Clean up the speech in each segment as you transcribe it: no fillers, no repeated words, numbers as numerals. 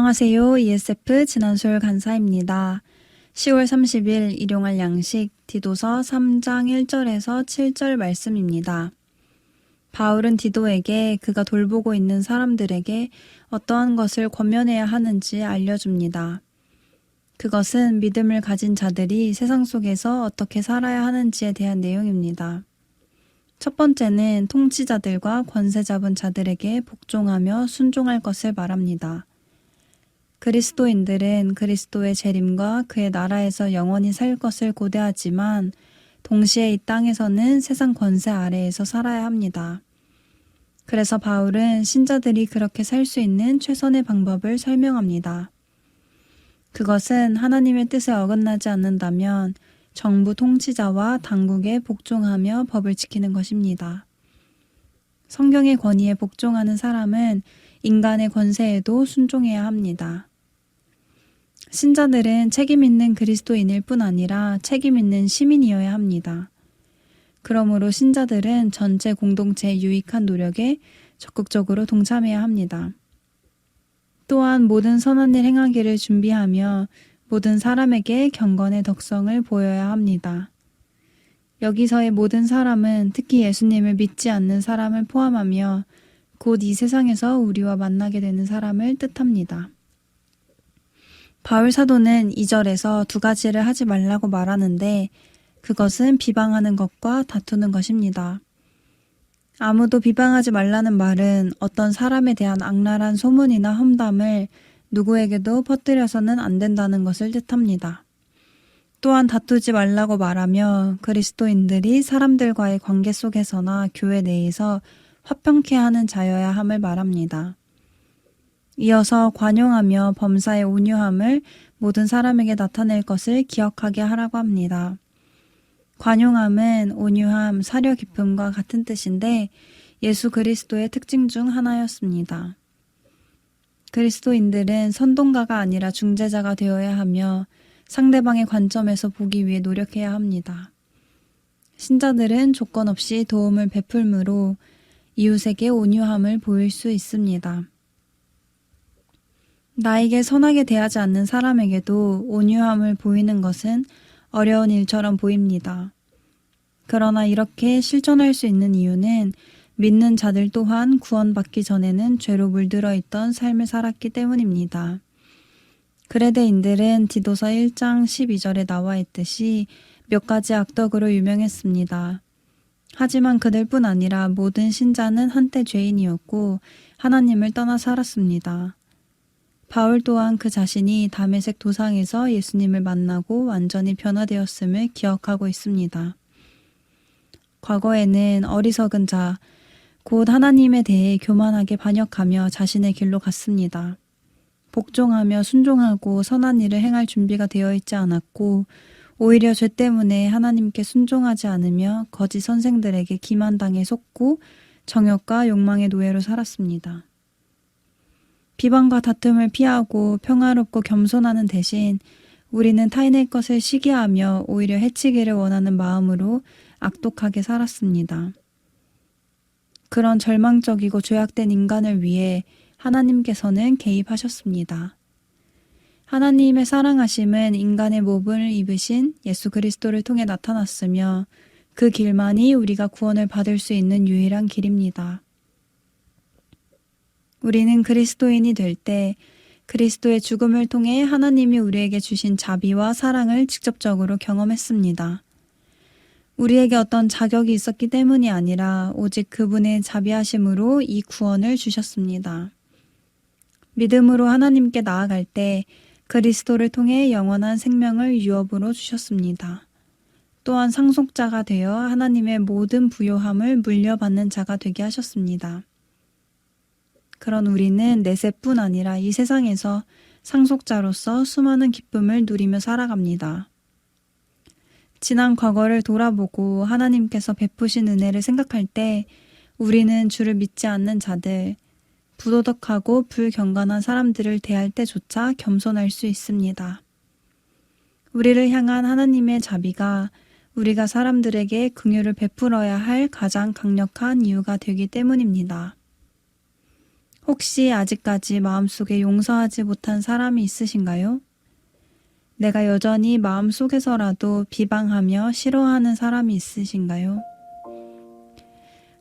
안녕하세요. ESF 진한솔 간사입니다. 10월 30일 일용할 양식 디도서 3장 1절에서 7절 말씀입니다. 바울은 디도에게 그가 돌보고 있는 사람들에게 어떠한 것을 권면해야 하는지 알려줍니다. 그것은 믿음을 가진 자들이 세상 속에서 어떻게 살아야 하는지에 대한 내용입니다. 첫 번째는 통치자들과 권세 잡은 자들에게 복종하며 순종할 것을 말합니다. 그리스도인들은 그리스도의 재림과 그의 나라에서 영원히 살 것을 고대하지만 동시에 이 땅에서는 세상 권세 아래에서 살아야 합니다. 그래서 바울은 신자들이 그렇게 살 수 있는 최선의 방법을 설명합니다. 그것은 하나님의 뜻에 어긋나지 않는다면 정부 통치자와 당국에 복종하며 법을 지키는 것입니다. 성경의 권위에 복종하는 사람은 인간의 권세에도 순종해야 합니다. 신자들은 책임 있는 그리스도인일 뿐 아니라 책임 있는 시민이어야 합니다. 그러므로 신자들은 전체 공동체의 유익한 노력에 적극적으로 동참해야 합니다. 또한 모든 선한 일 행하기를 준비하며 모든 사람에게 경건의 덕성을 보여야 합니다. 여기서의 모든 사람은 특히 예수님을 믿지 않는 사람을 포함하며 곧 이 세상에서 우리와 만나게 되는 사람을 뜻합니다. 바울 사도는 2절에서 두 가지를 하지 말라고 말하는데 그것은 비방하는 것과 다투는 것입니다. 아무도 비방하지 말라는 말은 어떤 사람에 대한 악랄한 소문이나 험담을 누구에게도 퍼뜨려서는 안 된다는 것을 뜻합니다. 또한 다투지 말라고 말하며 그리스도인들이 사람들과의 관계 속에서나 교회 내에서 화평케 하는 자여야 함을 말합니다. 이어서 관용하며 범사의 온유함을 모든 사람에게 나타낼 것을 기억하게 하라고 합니다. 관용함은 온유함, 사려 깊음과 같은 뜻인데 예수 그리스도의 특징 중 하나였습니다. 그리스도인들은 선동가가 아니라 중재자가 되어야 하며 상대방의 관점에서 보기 위해 노력해야 합니다. 신자들은 조건 없이 도움을 베풀므로 이웃에게 온유함을 보일 수 있습니다. 나에게 선하게 대하지 않는 사람에게도 온유함을 보이는 것은 어려운 일처럼 보입니다. 그러나 이렇게 실천할 수 있는 이유는 믿는 자들 또한 구원받기 전에는 죄로 물들어 있던 삶을 살았기 때문입니다. 그레데인들은 디도서 1장 12절에 나와 있듯이 몇 가지 악덕으로 유명했습니다. 하지만 그들뿐 아니라 모든 신자는 한때 죄인이었고 하나님을 떠나 살았습니다. 바울 또한 그 자신이 다메섹 도상에서 예수님을 만나고 완전히 변화되었음을 기억하고 있습니다. 과거에는 어리석은 자, 곧 하나님에 대해 교만하게 반역하며 자신의 길로 갔습니다. 복종하며 순종하고 선한 일을 행할 준비가 되어 있지 않았고 오히려 죄 때문에 하나님께 순종하지 않으며 거짓 선생들에게 기만당해 속고 정욕과 욕망의 노예로 살았습니다. 비방과 다툼을 피하고 평화롭고 겸손하는 대신 우리는 타인의 것을 시기하며 오히려 해치기를 원하는 마음으로 악독하게 살았습니다. 그런 절망적이고 죄악된 인간을 위해 하나님께서는 개입하셨습니다. 하나님의 사랑하심은 인간의 몸을 입으신 예수 그리스도를 통해 나타났으며 그 길만이 우리가 구원을 받을 수 있는 유일한 길입니다. 우리는 그리스도인이 될 때 그리스도의 죽음을 통해 하나님이 우리에게 주신 자비와 사랑을 직접적으로 경험했습니다. 우리에게 어떤 자격이 있었기 때문이 아니라 오직 그분의 자비하심으로 이 구원을 주셨습니다. 믿음으로 하나님께 나아갈 때 그리스도를 통해 영원한 생명을 유업으로 주셨습니다. 또한 상속자가 되어 하나님의 모든 부요함을 물려받는 자가 되게 하셨습니다. 그런 우리는 내세뿐 아니라 이 세상에서 상속자로서 수많은 기쁨을 누리며 살아갑니다. 지난 과거를 돌아보고 하나님께서 베푸신 은혜를 생각할 때 우리는 주를 믿지 않는 자들, 부도덕하고 불경건한 사람들을 대할 때조차 겸손할 수 있습니다. 우리를 향한 하나님의 자비가 우리가 사람들에게 긍휼을 베풀어야 할 가장 강력한 이유가 되기 때문입니다. 혹시 아직까지 마음속에 용서하지 못한 사람이 있으신가요? 내가 여전히 마음속에서라도 비방하며 싫어하는 사람이 있으신가요?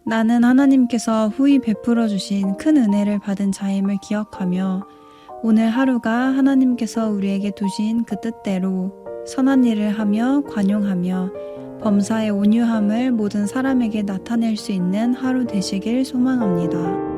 나는 하나님께서 후히 베풀어 주신 큰 은혜를 받은 자임을 기억하며 오늘 하루가 하나님께서 우리에게 두신 그 뜻대로 선한 일을 하며 관용하며 범사의 온유함을 모든 사람에게 나타낼 수 있는 하루 되시길 소망합니다.